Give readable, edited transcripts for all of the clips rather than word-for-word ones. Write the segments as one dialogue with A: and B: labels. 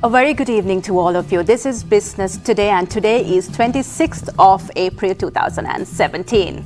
A: A very good evening to all of you. This is Business Today, and today is 26th of April 2017.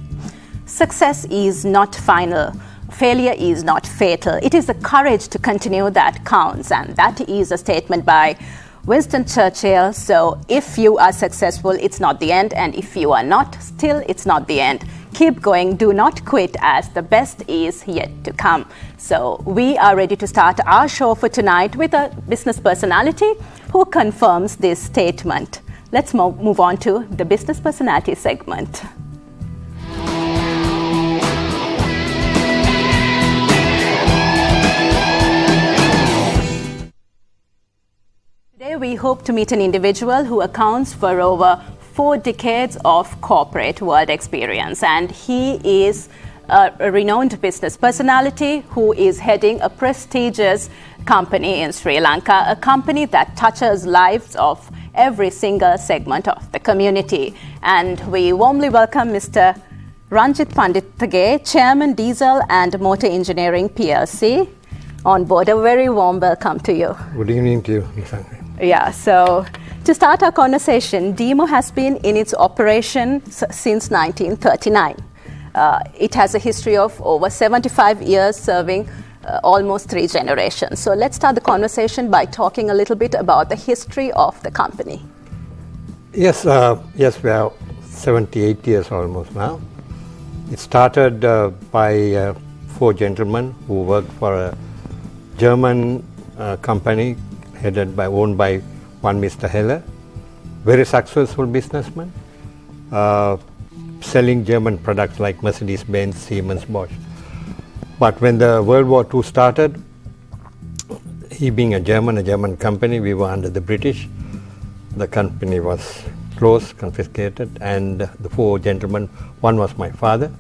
A: Success is not final. Failure is not fatal. It is the courage to continue that counts, and that is a statement by Winston Churchill. So if you are successful, it's not the end, and if you are not, still it's not the end. Keep going, do not quit, as the best is yet to come. So we are ready to start our show for tonight with a business personality who confirms this statement. Let's move on to the business personality segment. Today we hope to meet an individual who accounts for over 4 decades of corporate world experience, and he is a renowned business personality who is heading a prestigious company in Sri Lanka, a company that touches lives of every single segment of the community. And we warmly welcome Mr. Ranjith Pandithage, Chairman, Diesel and Motor Engineering PLC, on board. A very warm welcome to you.
B: Good evening to you.
A: Yeah, so to start our conversation, DEMO has been in its operation since 1939. It has a history of over 75 years, serving almost 3 generations. So let's start the conversation by talking a little bit about the history of the company.
B: Yes, we are 78 years almost now. It started by 4 gentlemen who worked for a German company owned by one Mr. Heller, very successful businessman, selling German products like Mercedes-Benz, Siemens, Bosch. But when the World War II started, he being a German company, we were under the British. The company was closed, confiscated, and the 4 gentlemen, one was my father,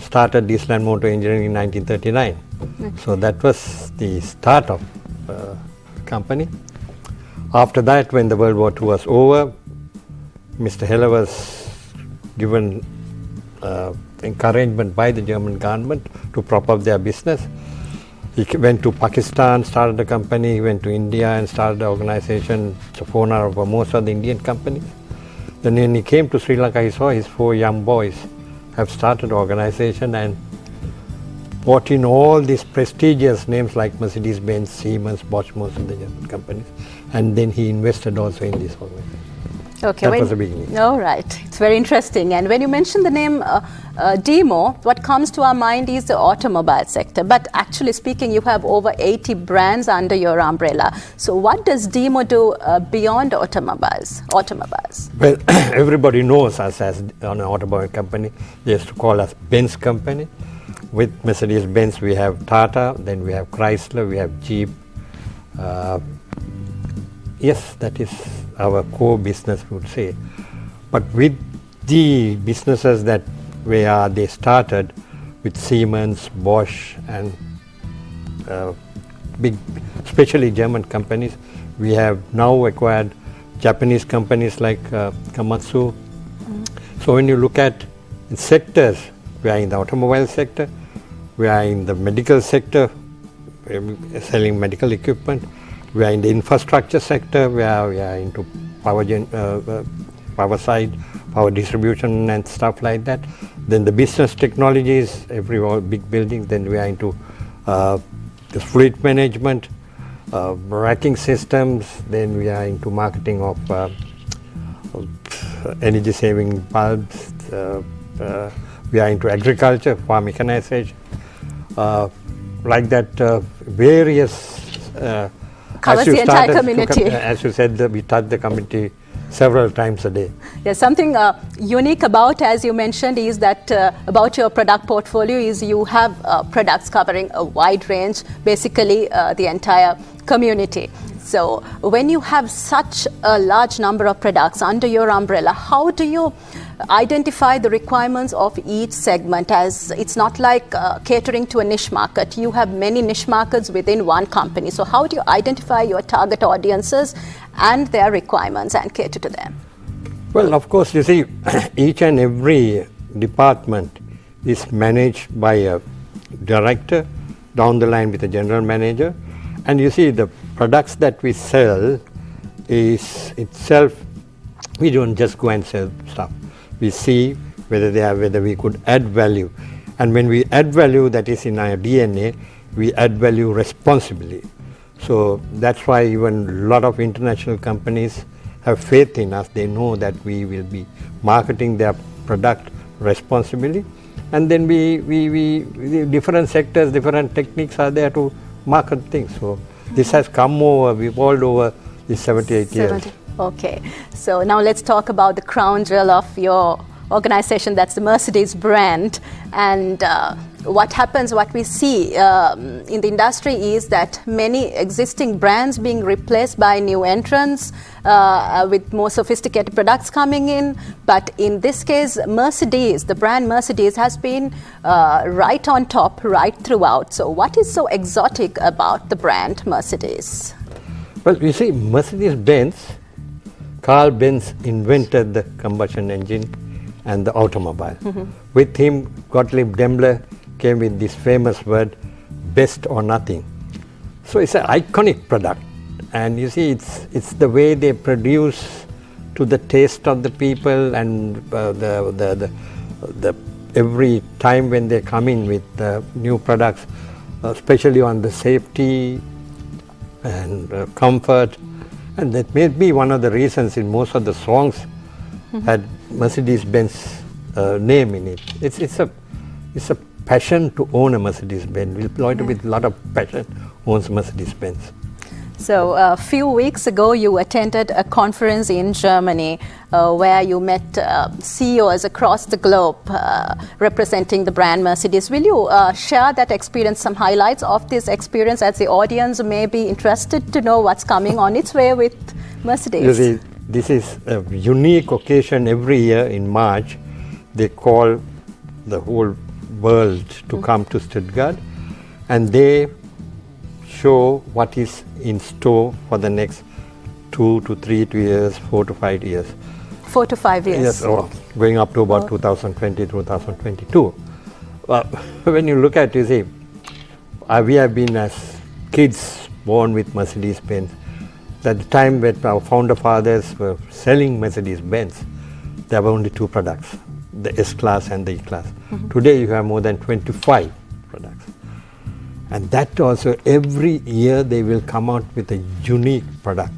B: started Diesel and Motor Engineering in 1939. Okay. So that was the start of the company. After that, when the World War II was over, Mr. Heller was given encouragement by the German government to prop up their business. He went to Pakistan, started a company. He went to India and started an organization, the owner of most of the Indian companies. Then when he came to Sri Lanka, he saw his 4 young boys have started an organization and brought in all these prestigious names like Mercedes-Benz, Siemens, Bosch, most of the German companies. And then he invested also in this organization.
A: Okay,
B: that was the beginning.
A: All right, it's very interesting. And when you mention the name DEMO, what comes to our mind is the automobile sector. But actually speaking, you have over 80 brands under your umbrella. So what does DEMO do beyond automobiles?
B: Well, everybody knows us as an automobile company. They used to call us Benz company. With Mercedes-Benz, we have Tata, then we have Chrysler, we have Jeep. Yes, that is our core business, we would say. But with the businesses that they started with Siemens, Bosch, and big, especially German companies, we have now acquired Japanese companies like Komatsu. So when you look at sectors, we are in the automobile sector, we are in the medical sector, selling medical equipment. We are in the infrastructure sector, we are into power side, power distribution and stuff like that. Then the business technologies, all big buildings. Then we are into the fleet management, racking systems. Then we are into marketing of energy saving bulbs. We are into agriculture, farm mechanization, like that, various.
A: Covers the entire community.
B: As you said, we touch the community several times a day.
A: There's something unique about, as you mentioned, is that about your product portfolio is you have products covering a wide range, basically the entire community. So when you have such a large number of products under your umbrella, how do you identify the requirements of each segment? As it's not like catering to a niche market. You have many niche markets within one company. So how do you identify your target audiences and their requirements and cater to them?
B: Well, of course, you see, each and every department is managed by a director, down the line with a general manager. And you see, the products that we sell is itself, we don't just go and sell stuff. We see whether we could add value. And when we add value, that is in our DNA, we add value responsibly. So that's why even a lot of international companies have faith in us. They know that we will be marketing their product responsibly. And then we different sectors, different techniques are there to market things. So this has come over, we've evolved over these 78 years.
A: Okay, so now let's talk about the crown jewel of your organization, that's the Mercedes brand. And what happens, what we see in the industry is that many existing brands being replaced by new entrants with more sophisticated products coming in. But in this case, Mercedes, the brand Mercedes has been right on top right throughout. So what is so exotic about the brand Mercedes?
B: Well, you see, Mercedes-Benz, Carl Benz invented the combustion engine and the automobile. With him, Gottlieb Daimler came with this famous word, best or nothing. So it's an iconic product. And you see, it's the way they produce to the taste of the people, and the every time when they come in with new products, especially on the safety and comfort. And that may be one of the reasons in most of the songs had Mercedes-Benz name in it. It's a passion to own a Mercedes-Benz. Lloyd with a lot of passion owns Mercedes-Benz.
A: So a few weeks ago, you attended a conference in Germany where you met CEOs across the globe representing the brand Mercedes. Will you share that experience, some highlights of this experience, as the audience may be interested to know what's coming on its way with Mercedes?
B: You see, this is a unique occasion every year in March. They call the whole world to come to Stuttgart, and they show what is in store for the next 2 to 3 years, 4 to 5 years.
A: 4 to 5 years.
B: Yes, going up to about 2020, 2022. When you look at, you see, we have been as kids born with Mercedes-Benz. At the time when our founder fathers were selling Mercedes-Benz, there were only 2 products, the S-Class and the E-Class. Today you have more than 25 products. And that also, every year they will come out with a unique product.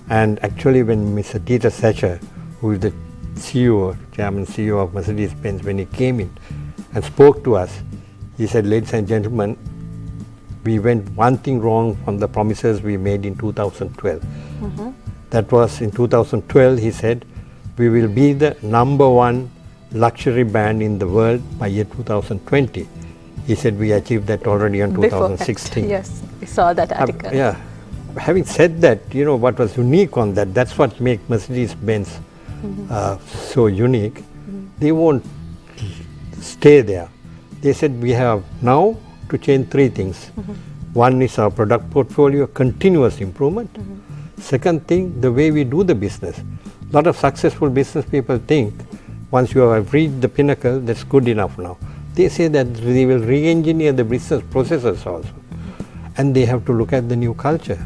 B: And actually when Mr. Dieter Sacher, who is the CEO, Chairman CEO of Mercedes-Benz, when he came in and spoke to us, he said, ladies and gentlemen, we went one thing wrong from the promises we made in 2012. That was in 2012, he said, we will be the #1 luxury brand in the world by year 2020. He said we achieved that already in 2016.
A: Yes, we saw that article.
B: Yeah. Having said that, you know, what was unique on that, that's what makes Mercedes-Benz so unique. They won't stay there. They said we have now to change 3 things. One is our product portfolio, continuous improvement. Second thing, the way we do the business. A lot of successful business people think once you have reached the pinnacle, that's good enough now. They say that they will re-engineer the business processes also. And they have to look at the new culture.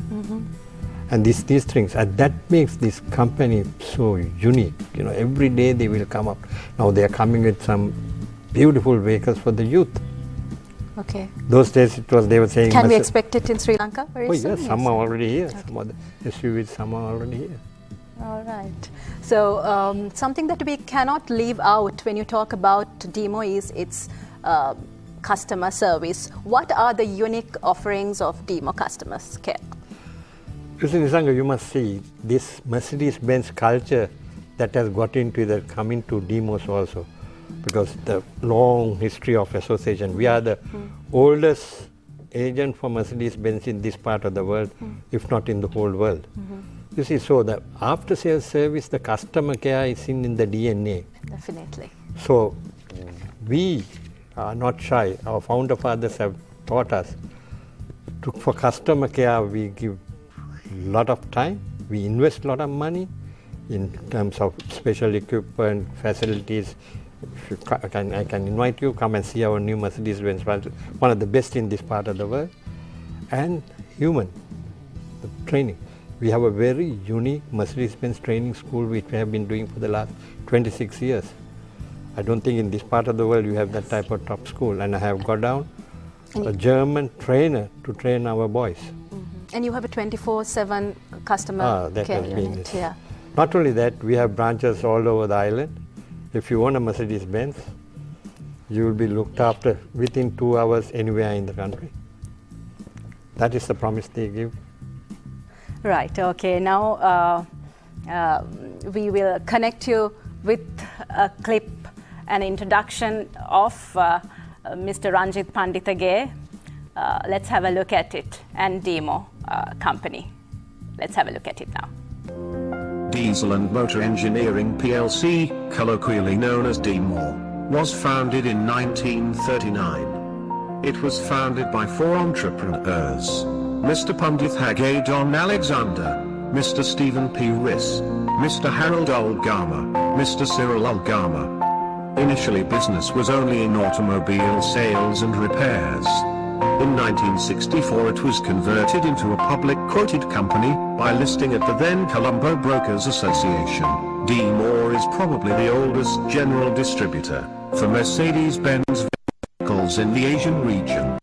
B: And these things, and that makes this company so unique. You know, every day they will come up. Now they are coming with some beautiful vehicles for the youth.
A: Okay.
B: Those days they were saying...
A: Can we expect it in Sri Lanka very soon?
B: Yes, some are already here. Okay. Some of the SUVs, some are already here.
A: All right. So something that we cannot leave out when you talk about Demo is its customer service. What are the unique offerings of Demo customers care?
B: You see, Nisanga, you must see this Mercedes-Benz culture that has got into the coming to Demos also, because the long history of association. We are the oldest agent for Mercedes-Benz in this part of the world, if not in the whole world. You see, so the after-sales service, the customer care is in the DNA.
A: Definitely.
B: So we are not shy. Our founder fathers have taught us for customer care, we give a lot of time, we invest a lot of money in terms of special equipment, facilities. If you I can invite you, come and see our new Mercedes-Benz, one of the best in this part of the world. And human, the training. We have a very unique Mercedes-Benz training school which we have been doing for the last 26 years. I don't think in this part of the world you have that type of top school. And I have got down a German trainer to train our boys.
A: And you have a 24/7 customer care unit. Yeah.
B: Not only that, we have branches all over the island. If you own a Mercedes-Benz, you will be looked after within 2 hours anywhere in the country. That is the promise they give.
A: Right, okay. Now we will connect you with a clip, an introduction of Mr. Ranjith Pandithage. Let's have a look at it, and Demo company. Let's have a look at it now.
C: Diesel and Motor Engineering plc, colloquially known as DMOR, was founded in 1939. It was founded by 4 entrepreneurs: Mr. Pandithage Don Alexander, Mr. Stephen P. Riss, Mr. Harold Ulgama, Mr. Cyril Ulgama. Initially, business was only in automobile sales and repairs. In 1964 it was converted into a public quoted company by listing at the then Colombo Brokers Association. DMOR is probably the oldest general distributor for Mercedes-Benz vehicles in the Asian region.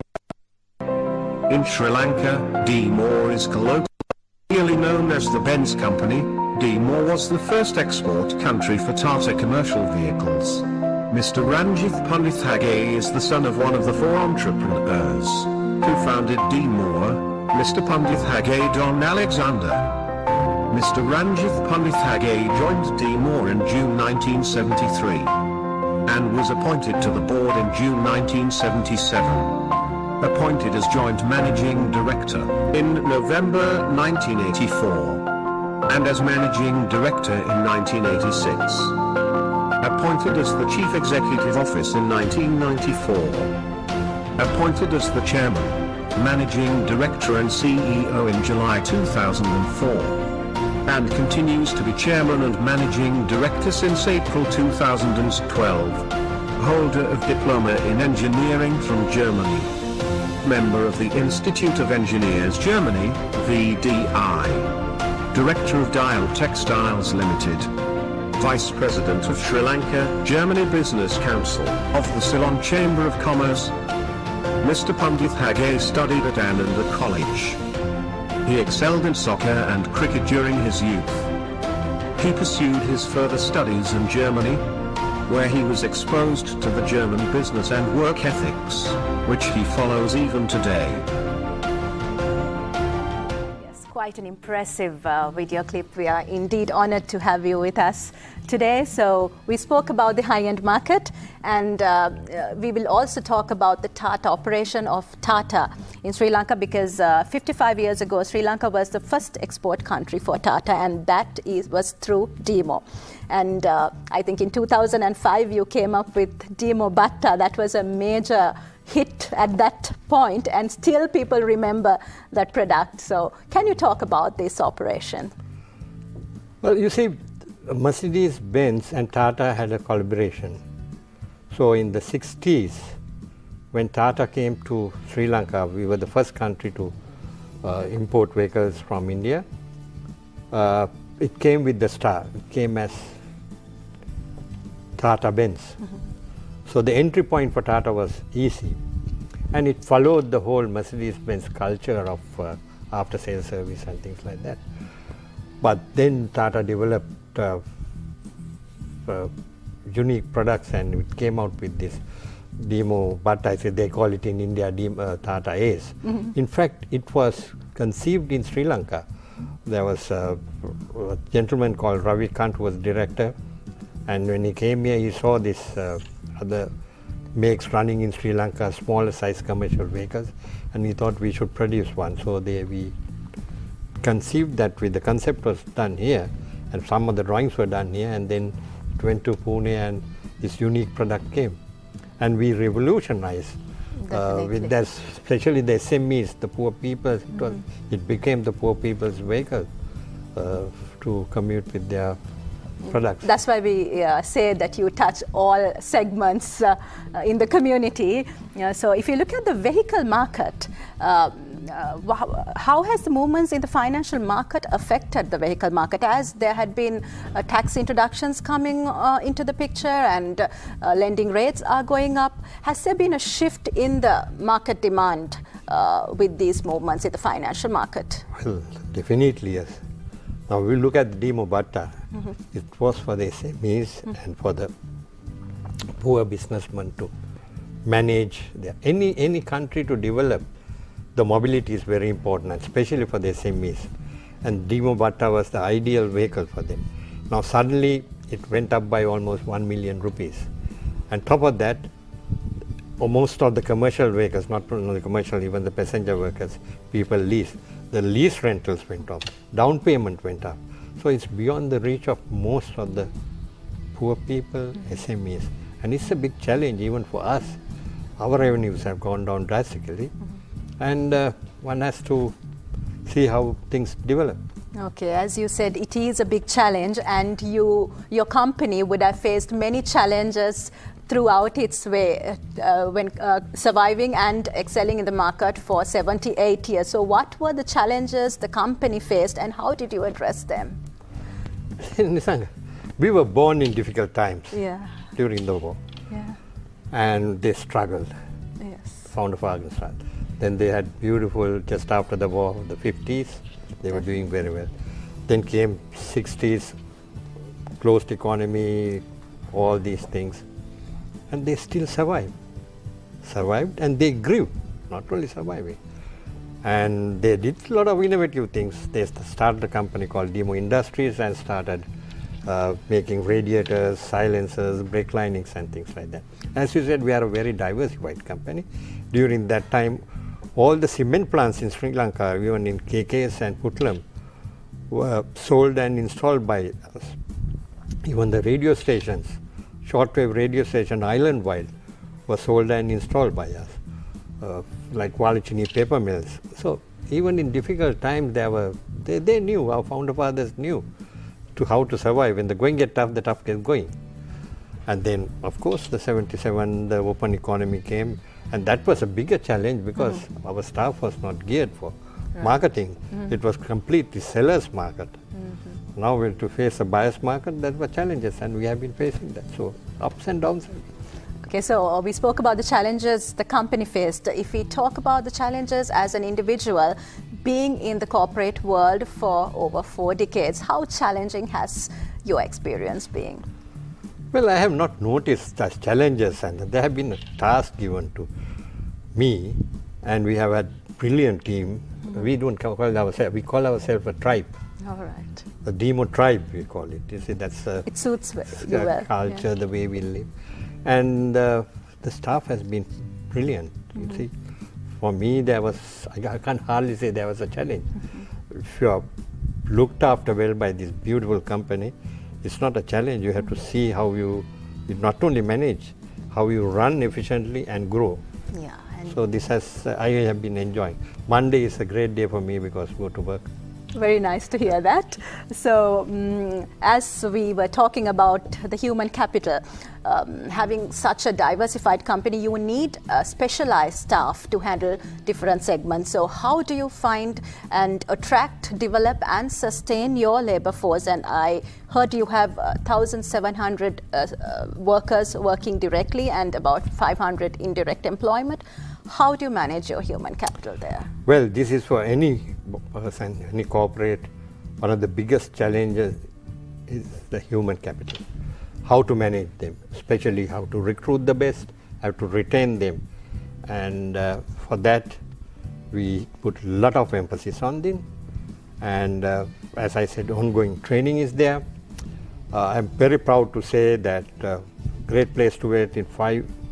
C: In Sri Lanka, DMOR is colloquially known as the Benz Company. DMOR was the first export country for Tata commercial vehicles. Mr. Ranjith Pandithage is the son of one of the 4 entrepreneurs who founded DMOR, Mr. Pandithage Don Alexander. Mr. Ranjith Pandithage joined DMOR in June 1973 and was appointed to the board in June 1977. Appointed as joint managing director in November 1984 and as managing director in 1986. Appointed as the Chief Executive Officer in 1994. Appointed as the Chairman, Managing Director and CEO in July 2004. And continues to be Chairman and Managing Director since April 2012. Holder of Diploma in Engineering from Germany. Member of the Institute of Engineers Germany, VDI. Director of Dial Textiles Limited. Vice President of Sri Lanka, Germany Business Council, of the Ceylon Chamber of Commerce. Mr. Pandithage studied at Ananda College. He excelled in soccer and cricket during his youth. He pursued his further studies in Germany, where he was exposed to the German business and work ethics, which he follows even today.
A: Quite an impressive video clip. We are indeed honored to have you with us today. So we spoke about the high-end market, and we will also talk about the Tata operation of Tata in Sri Lanka, because 55 years ago Sri Lanka was the first export country for Tata, and that was through DMOR. And I think in 2005 you came up with DMOR Batta. That was a major hit at that point, and still people remember that product. So can you talk about this operation?
B: Well, you see, Mercedes-Benz and Tata had a collaboration. So in the 60s, when Tata came to Sri Lanka, we were the first country to import vehicles from India. It came with the star. It came as Tata Benz. So the entry point for Tata was easy, and it followed the whole Mercedes-Benz culture of after-sales service and things like that. But then Tata developed unique products, and it came out with this DMOR, but I say they call it in India Tata Ace. In fact, it was conceived in Sri Lanka. There was a gentleman called Ravi Kant who was director, and when he came here, he saw this other makes running in Sri Lanka smaller size commercial vehicles, and we thought we should produce one. So we conceived that the concept was done here, and some of the drawings were done here, and then it went to Pune and this unique product came. And we revolutionized with that, especially the SMEs, the poor people. It became the poor people's vehicle to commute with their products.
A: That's why we say that you touch all segments in the community. So if you look at the vehicle market, how has the movements in the financial market affected the vehicle market, as there had been tax introductions coming into the picture and lending rates are going up? Has there been a shift in the market demand with these movements in the financial market?
B: Well, definitely yes. Now we look at the Demo Bhatta. It was for the SMEs and for the poor businessmen to manage any country to develop. The mobility is very important, especially for the SMEs. And Demo Bhatta was the ideal vehicle for them. Now suddenly it went up by almost 1 million rupees. And top of that, most of the commercial vehicles, not only commercial, even the passenger vehicles, people lease. The lease rentals went up, down payment went up. So it's beyond the reach of most of the poor people, SMEs. And it's a big challenge even for us. Our revenues have gone down drastically. And one has to see how things develop.
A: Okay, as you said, it is a big challenge, and your company would have faced many challenges throughout its way when surviving and excelling in the market for 78 years. So what were the challenges the company faced, and how did you address them?
B: Nisanga, we were born in difficult times during the war. And they struggled. Found a farming style. Then they had beautiful, just after the war, the 50s, they were doing very well. Then came 60s, closed economy, all these things. And they still survived and they grew, not only surviving. And they did a lot of innovative things. They started a company called Demo Industries and started making radiators, silencers, brake linings and things like that. As you said, we are a very diversified company. During that time, all the cement plants in Sri Lanka, even in KKS and Putlam, were sold and installed by us. Even the radio stations, shortwave radio station island-wide, were sold and installed by us, like Walachini paper mills. So even in difficult times, they knew, our founder fathers knew how to survive. When the going get tough, the tough gets going. And then, of course, the 77, the open economy came, and that was a bigger challenge because our staff was not geared for marketing. It was completely seller's market. Now we're to face a buyer's market. That were challenges, and we have been facing that. So ups and downs.
A: Okay, so we spoke about the challenges the company faced. If we talk about the challenges as an individual, being in the corporate world for over 4 decades, how challenging has your experience been?
B: Well, I have not noticed as challenges, and there have been a task given to me, and we have had brilliant team. We don't call ourselves, we call ourselves a tribe.
A: All right.
B: A Demo tribe, we call it. You see, that's
A: it suits you well.
B: Culture, the way we live. And the staff has been brilliant, you see. For me, I can't hardly say there was a challenge. If you are looked after well by this beautiful company, it's not a challenge. You have to see how you not only manage, how you run efficiently and grow.
A: Yeah.
B: So I have been enjoying. Monday is a great day for me because I go to work.
A: Very nice to hear that. So, as we were talking about the human capital, having such a diversified company, you need specialized staff to handle different segments. So, how do you find and attract, develop, and sustain your labor force? And I heard you have 1,700 workers working directly and about 500 indirect employment. How do you manage your human capital there?
B: Well, this is for any person, any corporate. One of the biggest challenges is the human capital. How to manage them, especially how to recruit the best, how to retain them. And for that, we put a lot of emphasis on them. And as I said, ongoing training is there. I'm very proud to say that Great Place to Work in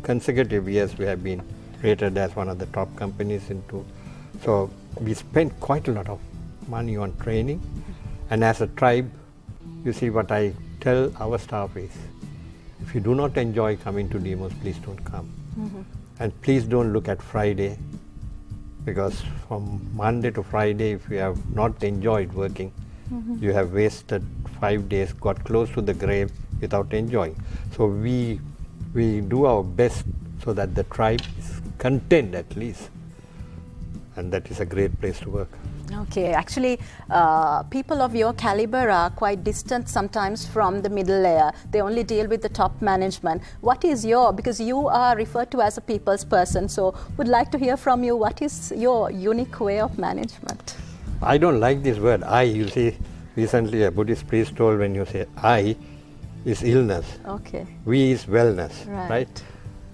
B: consecutive years we have been rated as one of the top companies into. So we spend quite a lot of money on training. And as a tribe, you see, what I tell our staff is, if you do not enjoy coming to demos, please don't come. And please don't look at Friday, because from Monday to Friday, if you have not enjoyed working, you have wasted 5 days, got close to the grave without enjoying. So we do our best so that the tribe is content at least, and that is a great place to work.
A: Okay, actually, people of your caliber are quite distant sometimes from the middle layer. They only deal with the top management. What is because you are referred to as a people's person, so would like to hear from you, what is your unique way of management?
B: I don't like this word, I. You see, recently a Buddhist priest told, when you say I, is illness.
A: Okay.
B: We is wellness, right?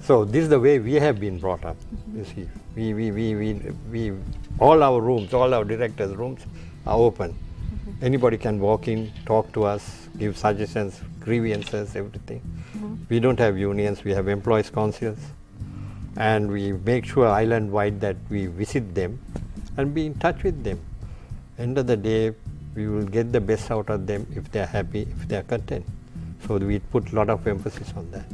B: So this is the way we have been brought up. You see, we all our rooms, all our directors' rooms are open. Anybody can walk in, talk to us, give suggestions, grievances, everything. We don't have unions, we have employees' councils, and we make sure island-wide that we visit them and be in touch with them. End of the day, we will get the best out of them if they are happy, if they are content. So we put a lot of emphasis on that.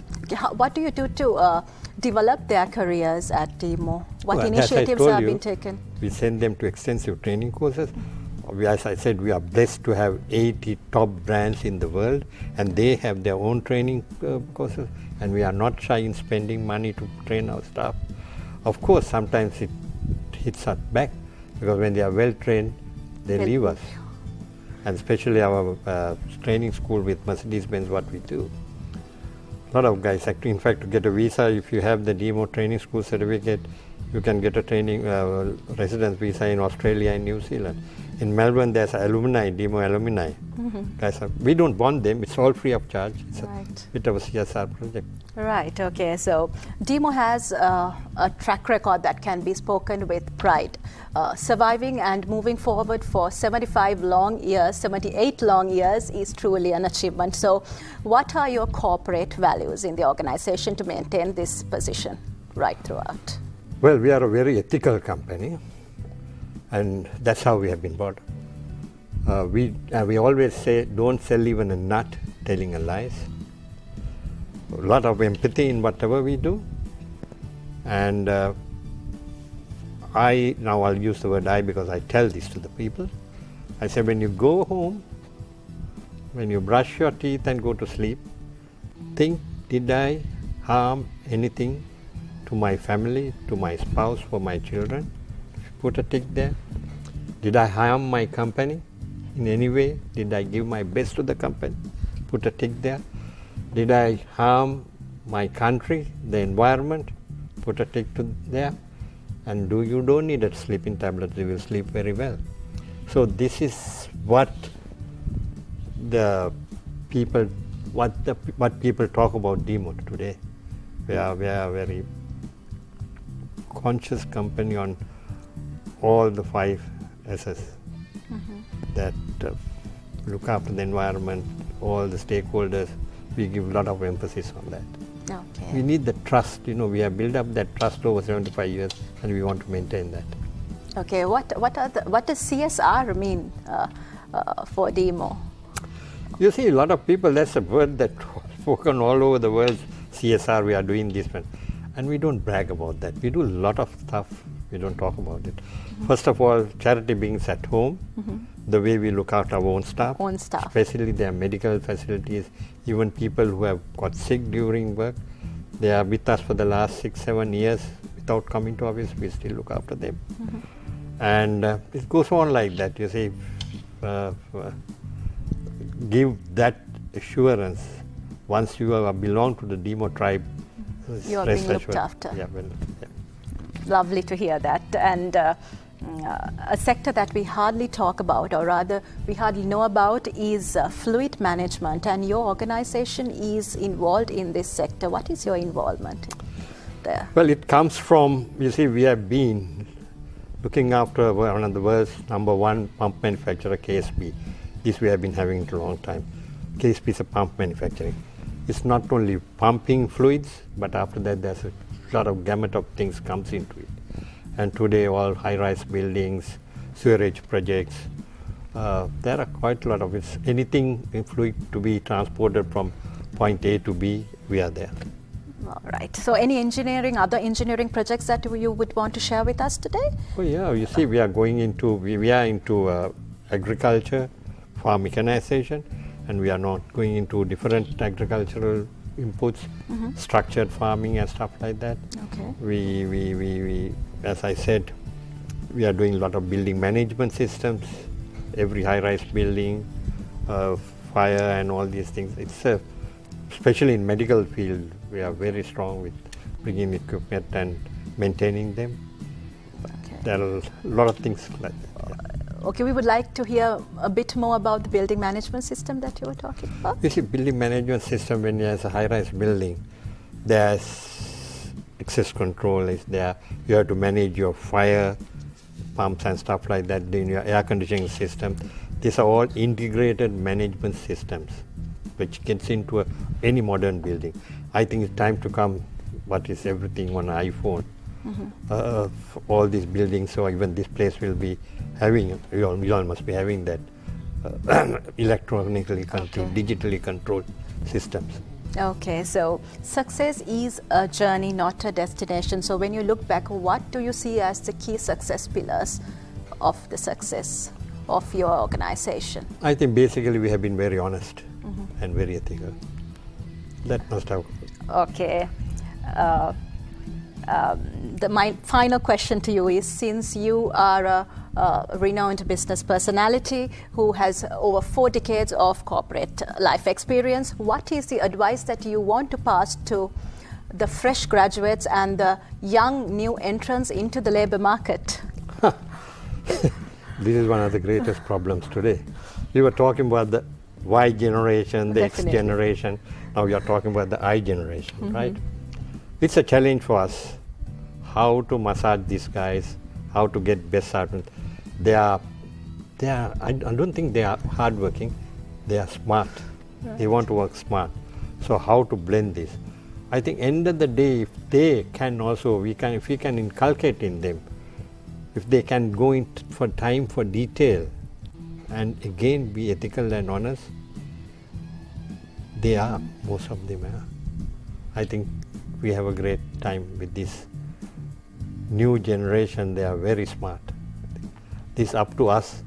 A: What do you do to develop their careers at DEMO? What initiatives have been taken?
B: We send them to extensive training courses. As I said, we are blessed to have 80 top brands in the world, and they have their own training courses, and we are not shy in spending money to train our staff. Of course, sometimes it hits us back, because when they are well trained, they leave us. And especially our training school with Mercedes-Benz, what we do. A lot of guys, actually, in fact, to get a visa, if you have the DEMO training school certificate, you can get a training residence visa in Australia and New Zealand. In Melbourne, there's alumni, DEMO alumni. Guys, we don't want them, it's all free of charge. It's a bit of a CSR project.
A: Right, okay. So DEMO has a track record that can be spoken with pride. Surviving and moving forward for 78 long years is truly an achievement. So what are your corporate values in the organization to maintain this position right throughout?
B: Well, we are a very ethical company, and that's how we have been brought up. We always say, don't sell even a nut telling a lies. A lot of empathy in whatever we do, and now I'll use the word I because I tell this to the people. I say, when you go home, when you brush your teeth and go to sleep, think, did I harm anything to my family, to my spouse, for my children? Put a tick there. Did I harm my company in any way? Did I give my best to the company? Put a tick there. Did I harm my country, the environment? Put a tick there. And you don't need a sleeping tablet, you will sleep very well. So this is what people talk about DEMO today. We are a very conscious company on all the 5 S's that look after the environment, all the stakeholders. We give a lot of emphasis on that.
A: Okay.
B: We need the trust. We have built up that trust over 75 years, and we want to maintain that.
A: Okay. What does CSR mean for DEMO?
B: You see, a lot of people, that's a word that's spoken all over the world. CSR, we are doing this one. And we don't brag about that. We do a lot of stuff. We don't talk about it. First of all, charity begins at home. The way we look after our own staff. Especially their medical facilities. Even people who have got sick during work, they are with us for the last 6-7 years without coming to office. We still look after them. And it goes on like that. You see, give that assurance. Once you belong to the DEMO tribe,
A: you are being looked after.
B: Yeah.
A: Lovely to hear that. And a sector that we hardly talk about, or rather we hardly know about, is fluid management, and your organization is involved in this sector. What is your involvement there?
B: Well, it comes from, you see, we have been looking after one of the world's #1 pump manufacturer, KSB. This we have been having it a long time. KSB is a pump manufacturing. it's not only pumping fluids, but after that there's a lot of gamut of things comes into it. And today all high-rise buildings, sewerage projects, there are quite a lot of it. Anything in fluid to be transported from point A to B, we are there.
A: All right. So any other engineering projects that you would want to share with us today?
B: Oh yeah, you see, we are going into, we are into agriculture, farm mechanization, and we are not going into different agricultural inputs, structured farming and stuff like that.
A: Okay.
B: We, as I said, we are doing a lot of building management systems, every high-rise building, fire and all these things. It's especially in medical field, we are very strong with bringing equipment and maintaining them.
A: Okay.
B: There are a lot of things like that. Yeah.
A: Okay, we would like to hear a bit more about the building management system that you were talking about.
B: You see, building management system, when there's a high-rise building, there's access control is there. You have to manage your fire pumps and stuff like that, then your air conditioning system. These are all integrated management systems which gets into any modern building. I think it's time to come, what is everything on iPhone. All these buildings, so even this place will be having, we all must be having that electronically controlled, digitally controlled systems.
A: Okay, so success is a journey, not a destination. So when you look back, what do you see as the key success pillars of the success of your organization?
B: I think basically we have been very honest and very ethical. That must have.
A: Okay. My final question to you is, since you are a renowned business personality who has over 4 decades of corporate life experience, what is the advice that you want to pass to the fresh graduates and the young new entrants into the labor market?
B: This is one of the greatest problems today. We were talking about the Y generation, the
A: Definitely.
B: X generation. Now we are talking about the I generation, right? It's a challenge for us how to massage these guys, how to get best out of them. I don't think they are hardworking. They are smart. Right. They want to work smart. So how to blend this? I think end of the day, if they can also, if we can inculcate in them, if they can go in for time for detail, and again be ethical and honest, they are, most of them are. I think we have a great time with this new generation. They are very smart. It's up to us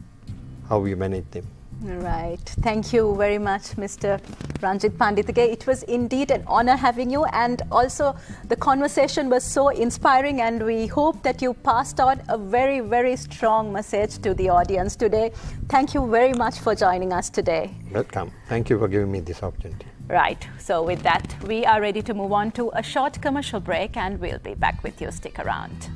B: how we manage them.
A: Right. Thank you very much, Mr. Ranjith Pandithage. It was indeed an honor having you, and also the conversation was so inspiring, and we hope that you passed on a very, very strong message to the audience today. Thank you very much for joining us today.
B: Welcome. Thank you for giving me this opportunity.
A: Right. So with that, we are ready to move on to a short commercial break, and we'll be back with you. Stick around.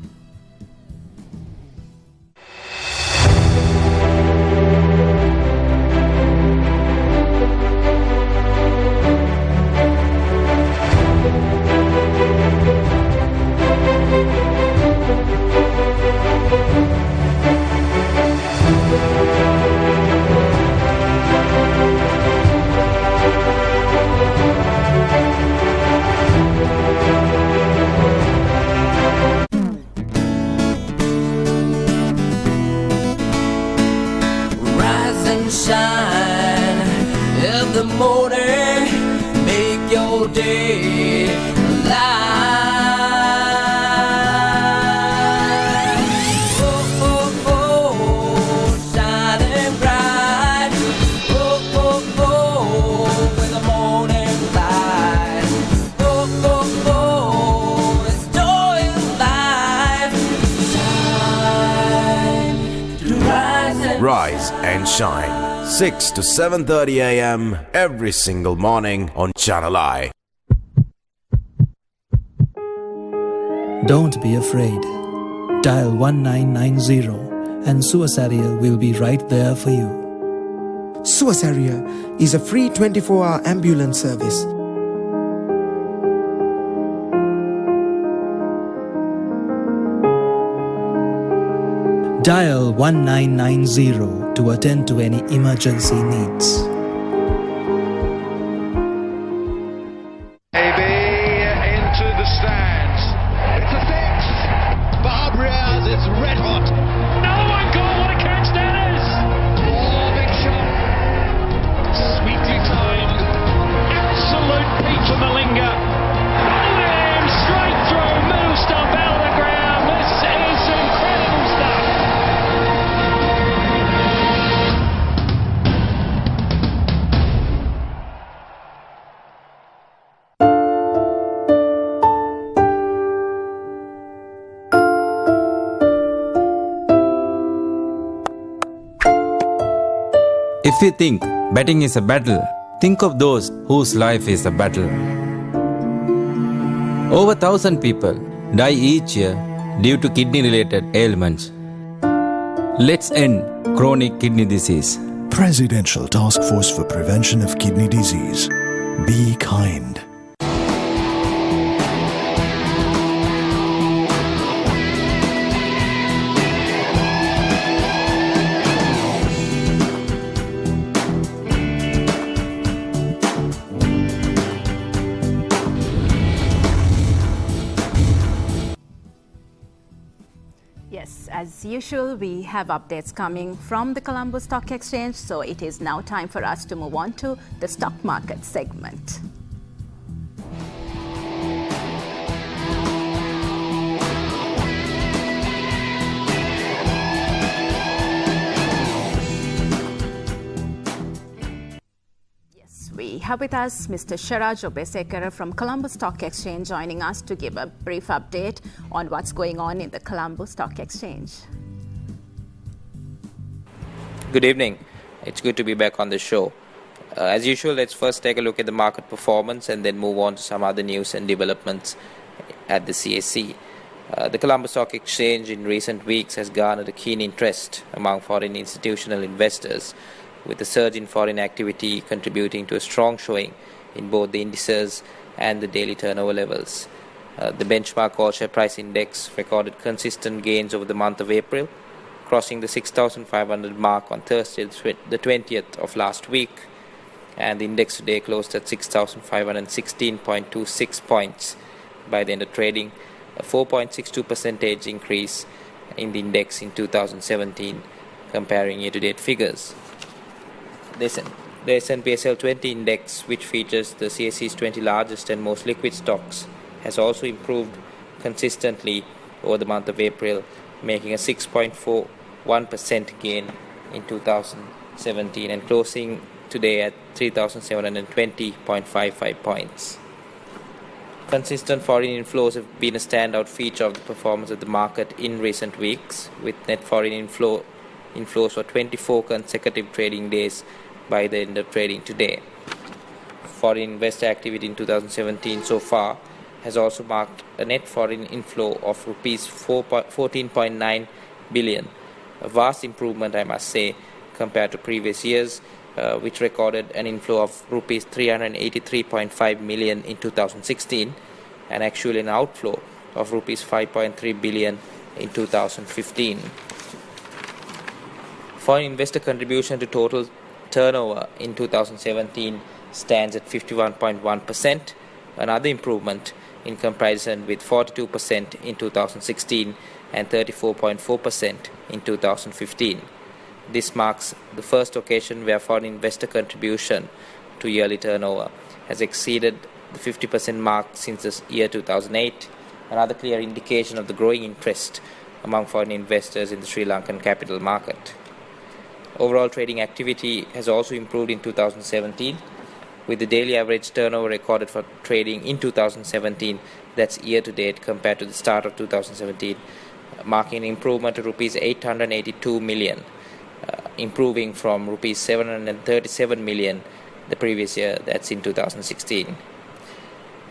D: Shine in the morning, make your day light. Oh, oh, oh, shining bright. Oh, oh, oh, with the morning light. Oh, oh, oh, it's joy in life. Shine to rise and shine. 6 to 7:30 a.m. every single morning on Channel I.
E: Don't be afraid. Dial 1990 and Suasaria will be right there for you.
F: Suasaria is a free 24-hour ambulance service.
E: Dial 1990 to attend to any emergency needs.
G: If you think betting is a battle, think of those whose life is a battle. Over 1,000 people die each year due to kidney-related ailments. Let's end chronic kidney disease.
H: Presidential Task Force for Prevention of Kidney Disease. Be kind.
A: Yes, as usual, we have updates coming from the Colombo Stock Exchange, so it is now time for us to move on to the stock market segment. We have with us Mr. Sharaj Obesekara from Colombo Stock Exchange joining us to give a brief update on what's going on in the Colombo Stock Exchange.
I: Good evening. It's good to be back on the show. As usual, let's first take a look at the market performance and then move on to some other news and developments at the CSE. The Colombo Stock Exchange in recent weeks has garnered a keen interest among foreign institutional investors, with the surge in foreign activity contributing to a strong showing in both the indices and the daily turnover levels. The benchmark all-share price index recorded consistent gains over the month of April, crossing the 6,500 mark on Thursday, the 20th of last week, and the index today closed at 6,516.26 points by the end of trading, a 4.62% increase in the index in 2017, comparing year-to-date figures. The S&P SL20 index, which features the CSE's 20 largest and most liquid stocks, has also improved consistently over the month of April, making a 6.41% gain in 2017 and closing today at 3,720.55 points. Consistent foreign inflows have been a standout feature of the performance of the market in recent weeks, with net foreign inflows for 24 consecutive trading days by the end of trading today. Foreign investor activity in 2017 so far has also marked a net foreign inflow of rupees 14.9 billion, a vast improvement, I must say, compared to previous years, which recorded an inflow of rupees 383.5 million in 2016 and actually an outflow of rupees 5.3 billion in 2015. Foreign investor contribution to total turnover in 2017 stands at 51.1%, another improvement in comparison with 42% in 2016 and 34.4% in 2015. This marks the first occasion where foreign investor contribution to yearly turnover has exceeded the 50% mark since the year 2008, another clear indication of the growing interest among foreign investors in the Sri Lankan capital market. Overall trading activity has also improved in 2017, with the daily average turnover recorded for trading in 2017, that's year to date compared to the start of 2017, marking an improvement to rupees 882 million, improving from rupees 737 million the previous year, that's in 2016.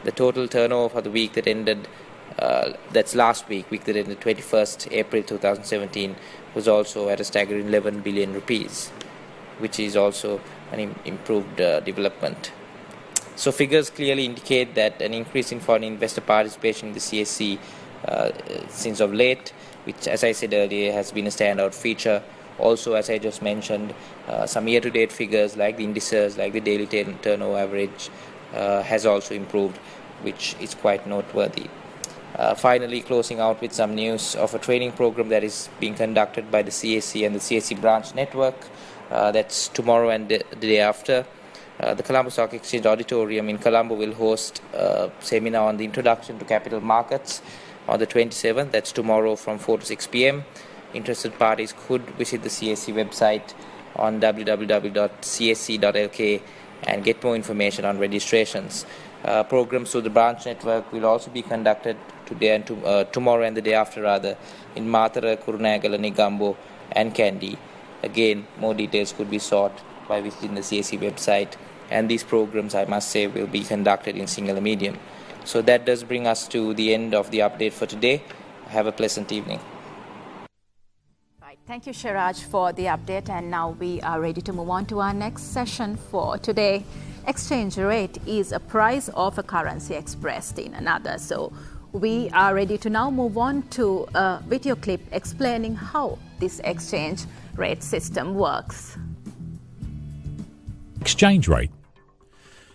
I: The total turnover for the week that ended, that's last week that ended 21st April 2017, was also at a staggering 11 billion rupees, which is also an improved development. So figures clearly indicate that an increase in foreign investor participation in the CSE since of late, which, as I said earlier, has been a standout feature. Also, as I just mentioned, some year-to-date figures like the indices, like the daily turnover average, has also improved, which is quite noteworthy. Finally, closing out with some news of a training program that is being conducted by the CSE and the CSE branch network. That's tomorrow and the day after. The Colombo Stock Exchange Auditorium in Colombo will host a seminar on the introduction to capital markets on the 27th. That's tomorrow from 4 to 6 p.m. Interested parties could visit the CSE website on www.csc.lk and get more information on registrations. Programs through the branch network will also be conducted today and tomorrow and the day after in Matara, Kurunegala, Negombo and Kandy. Again, more details could be sought by visiting the CAC website. And these programs, I must say, will be conducted in singular medium. So that does bring us to the end of the update for today. Have a pleasant evening.
A: Right. Thank you, Shiraj, for the update. And now we are ready to move on to our next session for today. Exchange rate is a price of a currency expressed in another. So we are ready to now move on to a video clip explaining how this exchange rate system works.
J: Exchange rate.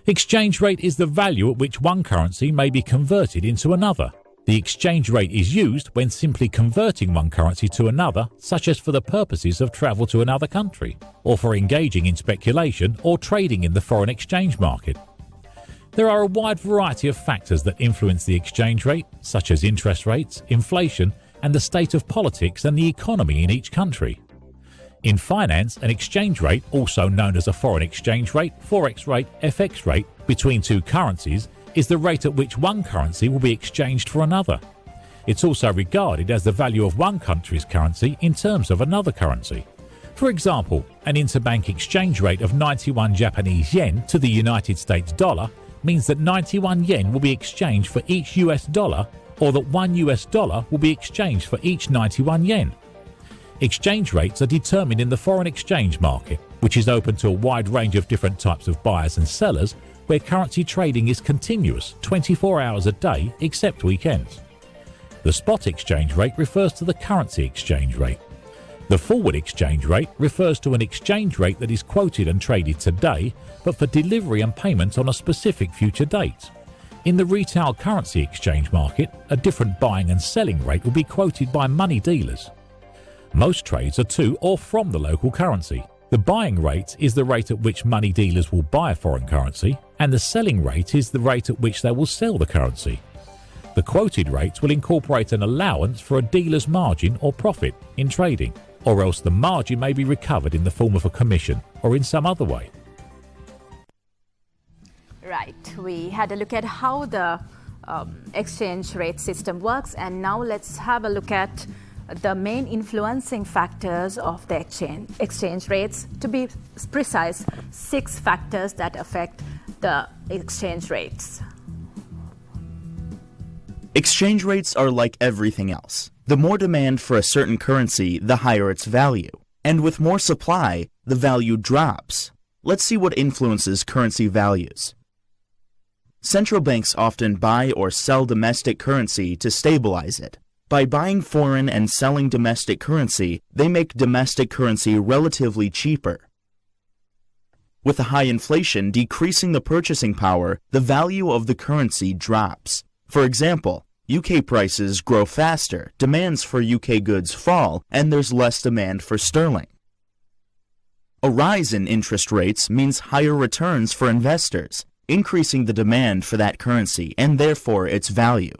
J: Exchange rate is the value at which one currency may be converted into another. The exchange rate is used when simply converting one currency to another, such as for the purposes of travel to another country, or for engaging in speculation or trading in the foreign exchange market. There are a wide variety of factors that influence the exchange rate, such as interest rates, inflation, and the state of politics and the economy in each country. In finance, an exchange rate, also known as a foreign exchange rate, forex rate, FX rate, between two currencies, is the rate at which one currency will be exchanged for another. It's also regarded as the value of one country's currency in terms of another currency. For example, an interbank exchange rate of 91 Japanese yen to the United States dollar means that 91 yen will be exchanged for each US dollar, or that $1 US will be exchanged for each 91 yen. Exchange rates are determined in the foreign exchange market, which is open to a wide range of different types of buyers and sellers, where currency trading is continuous 24 hours a day except weekends. The spot exchange rate refers to the currency exchange rate. The forward exchange rate refers to an exchange rate that is quoted and traded today, but for delivery and payment on a specific future date. In the retail currency exchange market, a different buying and selling rate will be quoted by money dealers. Most trades are to or from the local currency. The buying rate is the rate at which money dealers will buy foreign currency, and the selling rate is the rate at which they will sell the currency. The quoted rates will incorporate an allowance for a dealer's margin or profit in trading, or else the margin may be recovered in the form of a commission or in some other way.
A: Right, we had a look at how the exchange rate system works, and now let's have a look at the main influencing factors of the exchange rates. To be precise, 6 factors that affect the exchange rates.
K: Exchange rates are like everything else. The more demand for a certain currency, the higher its value. And with more supply, the value drops. Let's see what influences currency values. Central banks often buy or sell domestic currency to stabilize it. By buying foreign and selling domestic currency, they make domestic currency relatively cheaper. With a high inflation decreasing the purchasing power, the value of the currency drops. For example, UK prices grow faster, demands for UK goods fall, and there's less demand for sterling. A rise in interest rates means higher returns for investors, increasing the demand for that currency and therefore its value.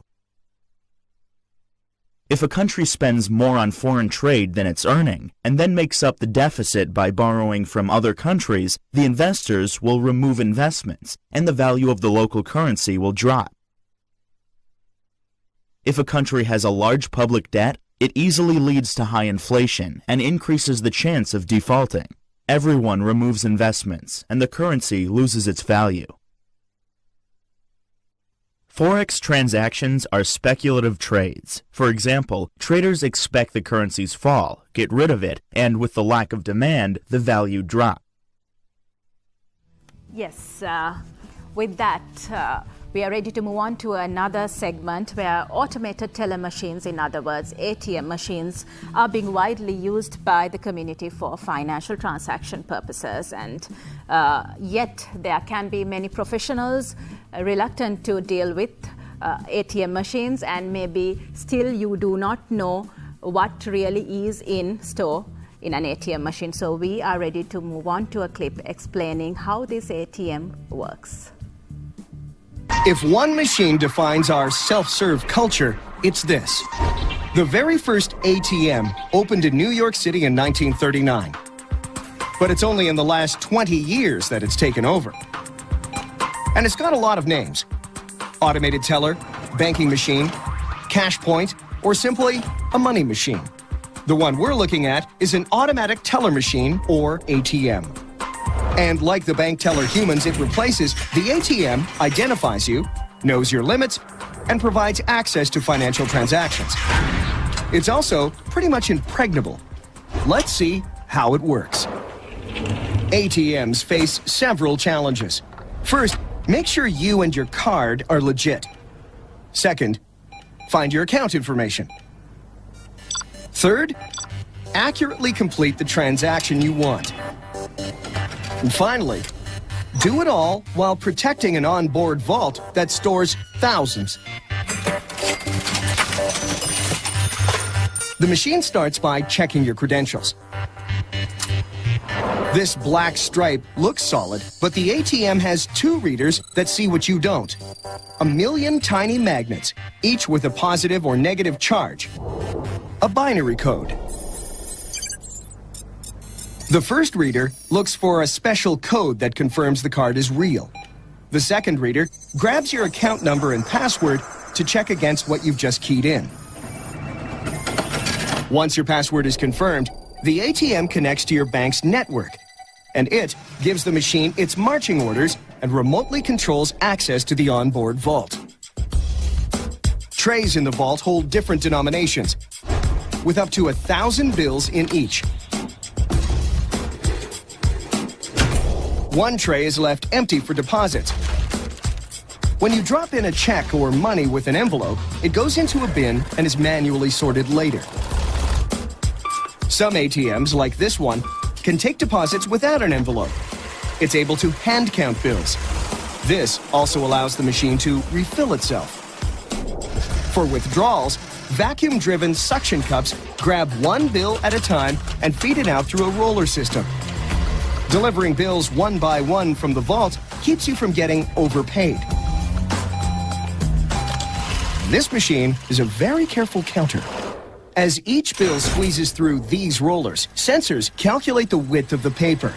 K: If a country spends more on foreign trade than it's earning, and then makes up the deficit by borrowing from other countries, the investors will remove investments, and the value of the local currency will drop. If a country has a large public debt, it easily leads to high inflation and increases the chance of defaulting. Everyone removes investments, and the currency loses its value. Forex transactions are speculative trades. For example, traders expect the currency's fall, get rid of it, and with the lack of demand, the value drops.
A: Yes, with that, we are ready to move on to another segment where automated teller machines, in other words, ATM machines, are being widely used by the community for financial transaction purposes. And yet there can be many professionals reluctant to deal with ATM machines, and maybe still you do not know what really is in store in an ATM machine. So we are ready to move on to a clip explaining how this ATM works.
L: If one machine defines our self-serve culture, it's this. The very first ATM opened in New York City in 1939. But it's only in the last 20 years that it's taken over. And it's got a lot of names. Automated teller, banking machine, cash point, or simply a money machine. The one we're looking at is an automatic teller machine, or ATM. And like the bank teller humans it replaces, the ATM identifies you, knows your limits, and provides access to financial transactions. It's also pretty much impregnable. Let's see how it works. ATMs face several challenges. First, make sure you and your card are legit. Second, find your account information. Third, accurately complete the transaction you want. And finally, do it all while protecting an onboard vault that stores thousands. The machine starts by checking your credentials. This black stripe looks solid, but the ATM has two readers that see what you don't. 1 million tiny magnets, each with a positive or negative charge. A binary code. The first reader looks for a special code that confirms the card is real. The second reader grabs your account number and password to check against what you've just keyed in. Once your password is confirmed, the ATM connects to your bank's network, and it gives the machine its marching orders and remotely controls access to the onboard vault. Trays in the vault hold different denominations, with up to 1,000 bills in each. One tray is left empty for deposits. When you drop in a check or money with an envelope, it goes into a bin and is manually sorted later. Some ATMs, like this one, can take deposits without an envelope. It's able to hand count bills. This also allows the machine to refill itself. For withdrawals, vacuum-driven suction cups grab one bill at a time and feed it out through a roller system. Delivering bills one by one from the vault keeps you from getting overpaid. This machine is a very careful counter. As each bill squeezes through these rollers, sensors calculate the width of the paper,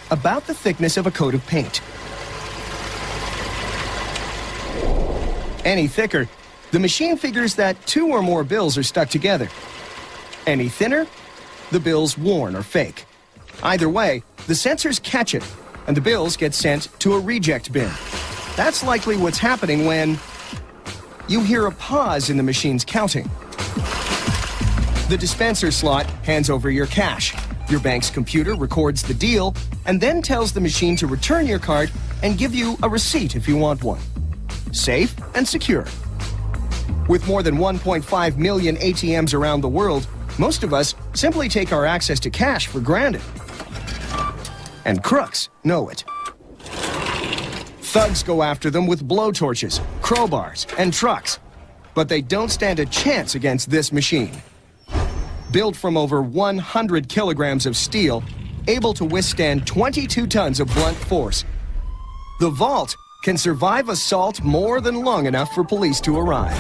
L: about the thickness of a coat of paint. Any thicker, the machine figures that 2 or more bills are stuck together. Any thinner, the bill's worn or fake. Either way, the sensors catch it, and the bills get sent to a reject bin. That's likely what's happening when you hear a pause in the machine's counting. The dispenser slot hands over your cash. Your bank's computer records the deal and then tells the machine to return your card and give you a receipt if you want one. Safe and secure. With more than 1.5 million ATMs around the world, most of us simply take our access to cash for granted. And crooks know it. Thugs go after them with blowtorches, crowbars, and trucks. But they don't stand a chance against this machine. Built from over 100 kilograms of steel, able to withstand 22 tons of blunt force, the vault can survive assault more than long enough for police to arrive.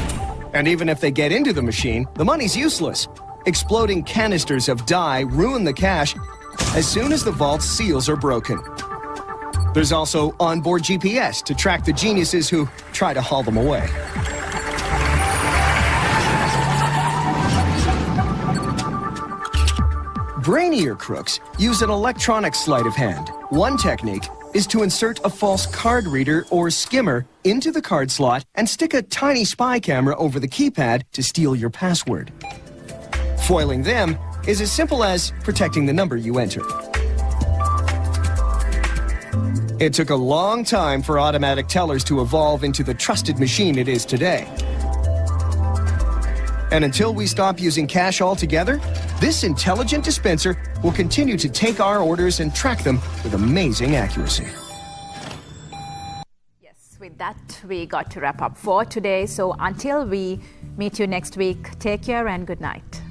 L: And even if they get into the machine, the money's useless. Exploding canisters of dye ruin the cash as soon as the vault's seals are broken. There's also onboard GPS to track the geniuses who try to haul them away. Brainier crooks use an electronic sleight of hand. One technique is to insert a false card reader or skimmer into the card slot and stick a tiny spy camera over the keypad to steal your password. Foiling them is as simple as protecting the number you enter. It took a long time for automatic tellers to evolve into the trusted machine it is today. And until we stop using cash altogether, this intelligent dispenser will continue to take our orders and track them with amazing accuracy.
A: Yes, with that, we got to wrap up for today. So until we meet you next week, take care and good night.